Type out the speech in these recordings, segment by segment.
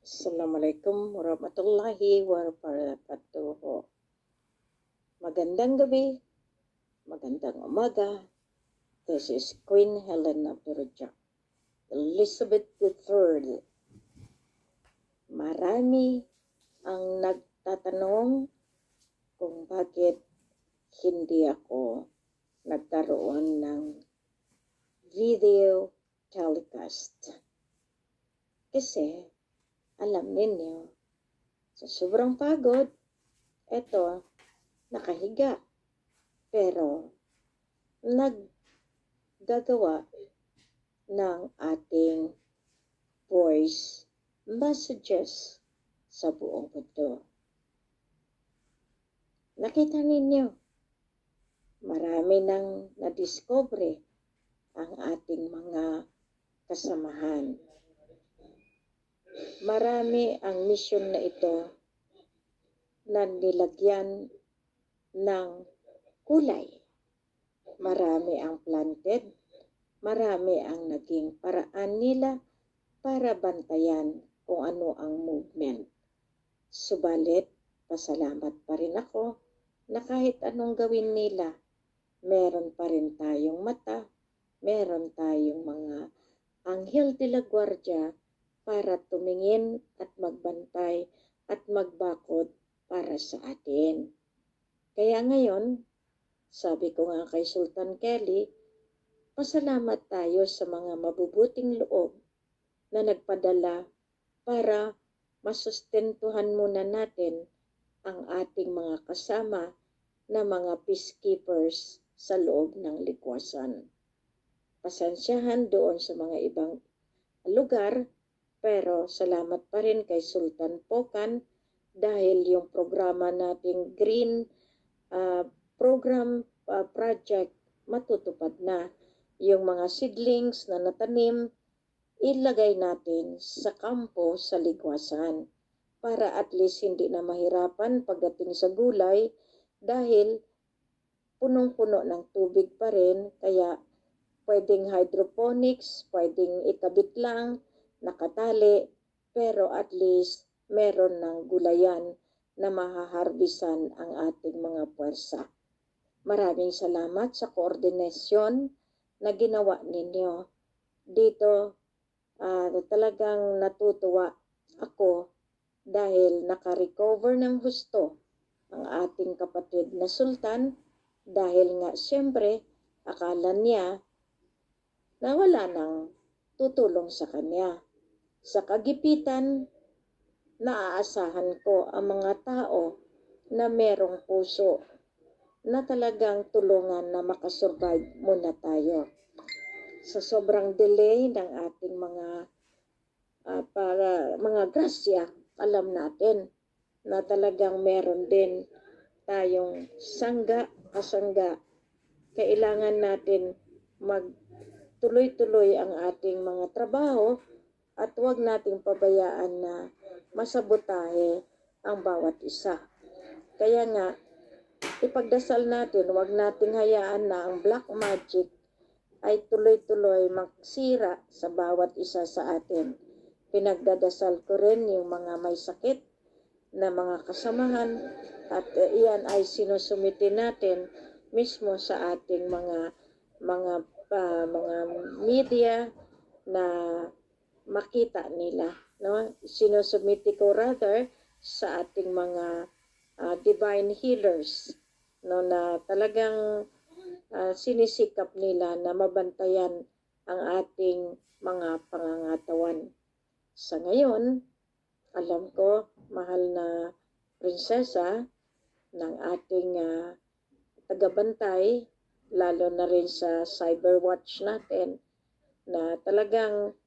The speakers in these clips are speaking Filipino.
Assalamualaikum warahmatullahi wabarakatuh. Magandang gabi, magandang umaga. This is Queen Helen Abdurrahman, Elizabeth III. Marami ang nagtatanong kung bakit hindi ako nagkaroon ng video telecast. Kasi alam ninyo, sa sobrang pagod, eto, nakahiga. Pero, naggagawa ng ating voice messages sa buong mundo. Nakita ninyo, marami nang nadiscover ang ating mga kasamahan. Marami ang mission na ito na nilagyan ng kulay. Marami ang planted, marami ang naging paraan nila para bantayan kung ano ang movement. Subalit, pasalamat pa rin ako na kahit anong gawin nila, meron pa rin tayong mata, meron tayong mga anghel de la guardia para tumingin at magbantay at magbakod para sa atin. Kaya ngayon, sabi ko nga kay Sultan Kelly, pasalamat tayo sa mga mabubuting loob na nagpadala para masustentuhan muna natin ang ating mga kasama na mga peacekeepers sa loob ng likwasan. Pasensyahan doon sa mga ibang lugar, pero salamat pa rin kay Sultan Pokan dahil yung programa nating Green Program Project matutupad na. Yung mga seedlings na natanim, ilagay natin sa kampo sa ligwasan para at least hindi na mahirapan pagdating sa gulay dahil punong-puno ng tubig pa rin, kaya pwedeng hydroponics, pwedeng ikabit lang, nakatali, pero at least meron ng gulayan na mahaharbisan ang ating mga puwersa. Maraming salamat sa koordinasyon na ginawa ninyo. Dito talagang natutuwa ako dahil nakarecover ng husto ang ating kapatid na Sultan dahil nga siyempre akala niya na wala nang tutulong sa kanya. Sa kagipitan, naaasahan ko ang mga tao na merong puso na talagang tulungan na makasurvive muna tayo. Sa sobrang delay ng ating mga grasya, alam natin na talagang meron din tayong kasangga. Kailangan natin magtuloy-tuloy ang ating mga trabaho at huwag nating pabayaan na masabotahe ang bawat isa. Kaya nga, ipagdasal natin, huwag nating hayaan na ang black magic ay tuloy-tuloy magsira sa bawat isa sa atin. Pinagdadasal ko rin yung mga may sakit na mga kasamahan at iyan ay sinusumiti natin mismo sa ating mga media na makita nila, no? Sinusumiti ko rather sa ating mga divine healers, no, na talagang sinisikap nila na mabantayan ang ating mga pangangatawan. Sa ngayon, alam ko, mahal na prinsesa ng ating tagabantay, lalo na rin sa Cyberwatch natin, na talagang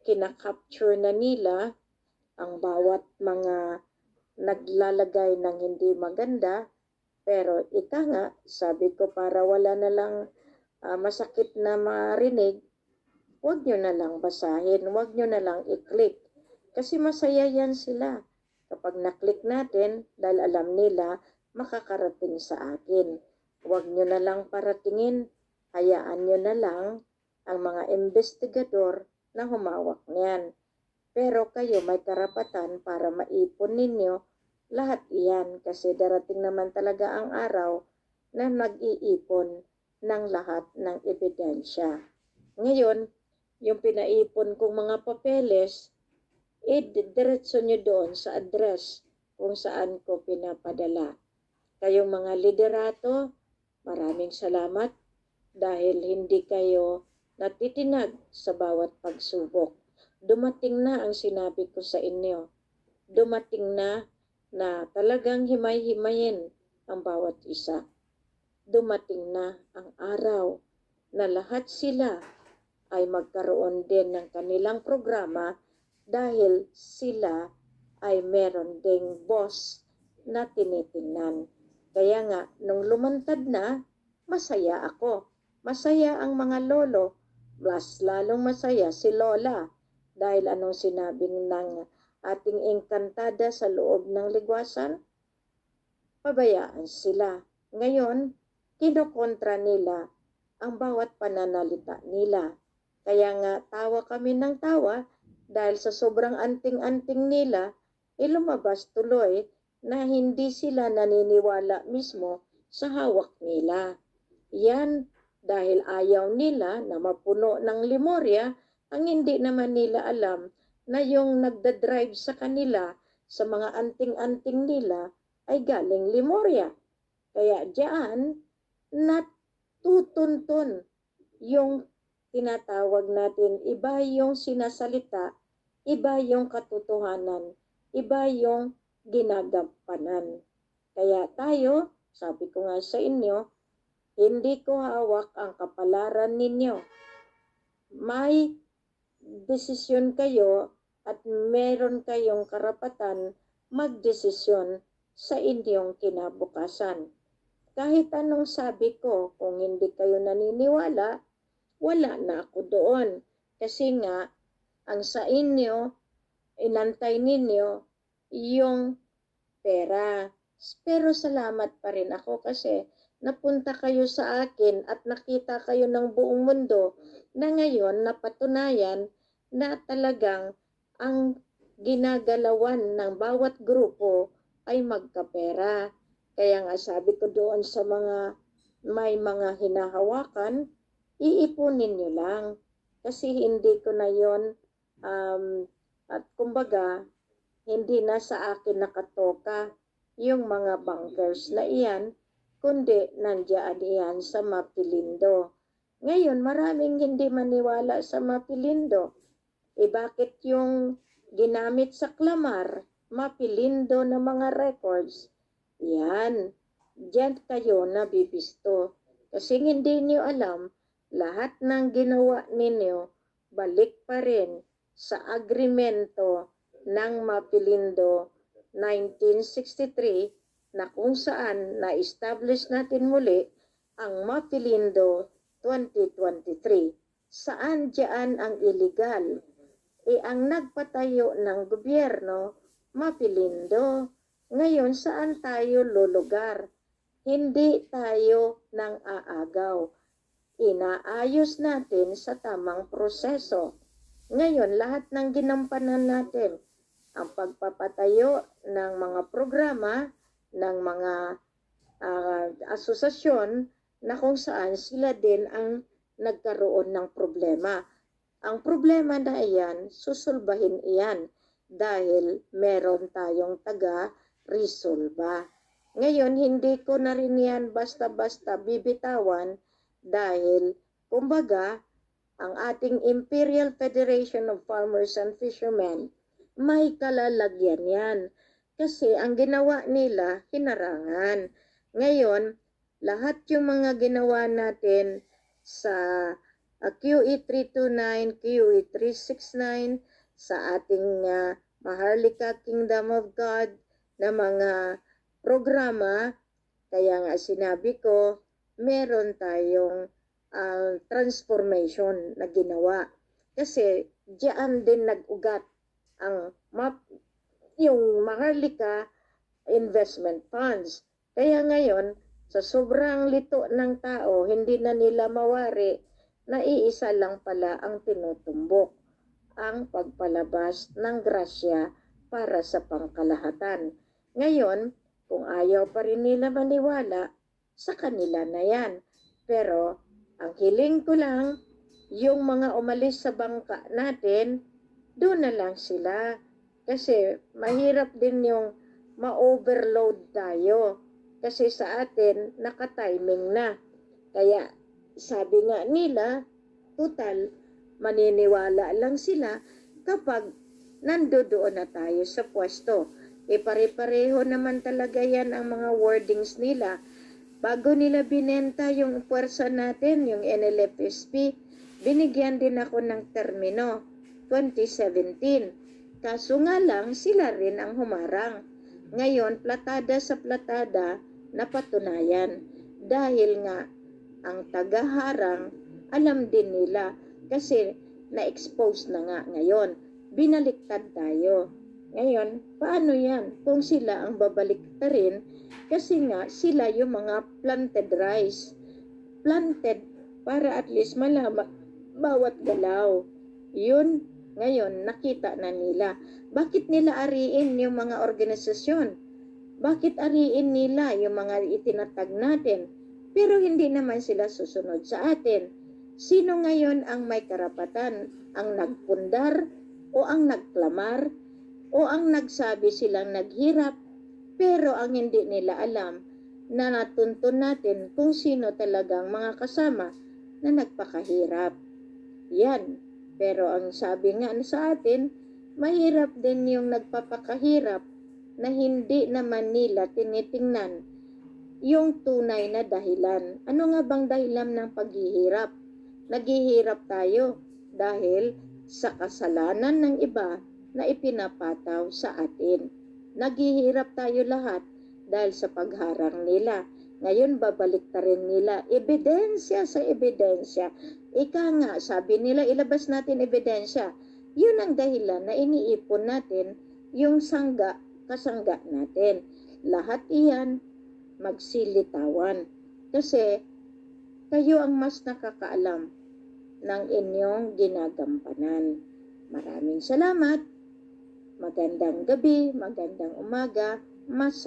kinakapture na nila ang bawat mga naglalagay ng hindi maganda. Pero ika nga, sabi ko, para wala na lang masakit na marinig, huwag nyo na lang basahin, huwag nyo na lang i-click. Kasi masaya yan sila kapag na-click natin dahil alam nila makakarating sa akin. Huwag nyo na lang paratingin, hayaan nyo na lang ang mga investigador na humawak niyan. Pero kayo may karapatan para maipon ninyo lahat iyan kasi darating naman talaga ang araw na nag-iipon ng lahat ng ebidensya. Ngayon, yung pinaipon kong mga papeles, diretso nyo doon sa address kung saan ko pinapadala. Kayong mga liderato, maraming salamat dahil hindi kayo natitinag sa bawat pagsubok. Dumating na ang sinabi ko sa inyo. Dumating na talagang himay-himayin ang bawat isa. Dumating na ang araw na lahat sila ay magkaroon din ng kanilang programa dahil sila ay meron ding boss na tinitingnan. Kaya nga, nung lumantad na, masaya ako. Masaya ang mga lolo. Mas lalong masaya si Lola. Dahil anong sinabi ng ating engkantada sa loob ng ligwasan? Pabayaan sila. Ngayon, kinokontra nila ang bawat pananalita nila. Kaya nga, tawa kami ng tawa dahil sa sobrang anting-anting nila, lumabas tuloy na hindi sila naniniwala mismo sa hawak nila. Yan dahil ayaw nila na mapuno ng limorya ang hindi naman nila alam na yung nagdadrive sa kanila sa mga anting-anting nila ay galing limorya. Kaya diyan natutuntun yung tinatawag natin, iba yung sinasalita, iba yung katotohanan, iba yung ginagampanan. Kaya tayo, sabi ko nga sa inyo, hindi ko hawak ang kapalaran ninyo. May desisyon kayo at meron kayong karapatan magdesisyon sa inyong kinabukasan. Kahit anong sabi ko, kung hindi kayo naniniwala, wala na ako doon. Kasi nga, ang sa inyo, inantay ninyo yung pera. Pero salamat pa rin ako kasi napunta kayo sa akin at nakita kayo ng buong mundo na ngayon napatunayan na talagang ang ginagalawan ng bawat grupo ay magkapera. Kaya nga sabi ko doon sa mga may mga hinahawakan, iipunin nyo lang. Kasi hindi ko na yon at kumbaga, hindi na sa akin nakatoka yung mga bankers na iyan, kundi nandiyan iyan sa Mapilindo. Ngayon, maraming hindi maniwala sa Mapilindo. Bakit yung ginamit sa Clamar, Mapilindo na mga records? Yan, diyan kayo nabibisto. Kasi hindi niyo alam, lahat ng ginawa ninyo, balik pa rin sa agrimento ng Mapilindo 1963 na kung saan na-establish natin muli ang Mapilindo 2023. Saan diyan ang illegal? Ang nagpatayo ng gobyerno, Mapilindo. Ngayon, saan tayo lulugar? Hindi tayo nang aagaw. Inaayos natin sa tamang proseso. Ngayon, lahat ng ginampanan natin, ang pagpapatayo ng mga programa, ng mga asosasyon na kung saan sila din ang nagkaroon ng problema. Ang problema na iyan, susulbahin iyan dahil meron tayong taga-resolba. Ngayon, hindi ko na rin yan basta-basta bibitawan dahil, kumbaga, ang ating Imperial Federation of Farmers and Fishermen, may kalalagyan yan. Kasi ang ginawa nila, hinarangan. Ngayon, lahat yung mga ginawa natin sa QE 329, QE 369, sa ating Maharlika Kingdom of God na mga programa, kaya nga sinabi ko, meron tayong transformation na ginawa. Kasi diyan din nag-ugat ang yung Maharlika Investment Funds. Kaya ngayon, sa sobrang lito ng tao, hindi na nila mawari na iisa lang pala ang tinutumbok. ang pagpalabas ng grasya para sa pangkalahatan. Ngayon, kung ayaw pa rin nila maniwala, sa kanila na yan. Pero, ang hiling ko lang, yung mga umalis sa bangka natin, doon na lang sila. Kasi mahirap din yung ma-overload tayo. Kasi sa atin, naka-timing na. Kaya, sabi nga nila, total, maniniwala lang sila kapag nandoon na tayo sa pwesto. Pare-pareho naman talaga yan ang mga wordings nila. Bago nila binenta yung puwersa natin, yung NLFSP, binigyan din ako ng termino, 2017. Kaso nga lang, sila rin ang humarang. Ngayon, platada sa platada, napatunayan. Dahil nga, ang tagaharang, alam din nila. Kasi, na-expose na nga ngayon. Binaliktad tayo. Ngayon, paano yan? Kung sila ang babaliktarin, kasi nga sila yung mga planted rice. Planted para at least malaman bawat galaw. Yun, ngayon, nakita na nila. Bakit nila ariin yung mga organisasyon? Bakit ariin nila yung mga itinatag natin? Pero hindi naman sila susunod sa atin. Sino ngayon ang may karapatan? Ang nagpundar o ang nagklamar? O ang nagsabi silang naghirap, pero ang hindi nila alam na natuntun natin kung sino talagang mga kasama na nagpakahirap. Yan. Pero ang sabi nga sa atin, mahirap din yung nagpapakahirap na hindi naman nila tinitingnan yung tunay na dahilan. Ano nga bang dahilan ng paghihirap? Naghihirap tayo dahil sa kasalanan ng iba na ipinapataw sa atin. Naghihirap tayo lahat dahil sa pagharang nila. Ngayon, babalik ta rin nila. Ebidensya sa ebidensya. Ika nga, sabi nila, ilabas natin ebidensya. Yun ang dahilan na iniipon natin yung kasangga natin. Lahat iyan, magsilitawan. Kasi, kayo ang mas nakakaalam ng inyong ginagampanan. Maraming salamat. Magandang gabi, magandang umaga,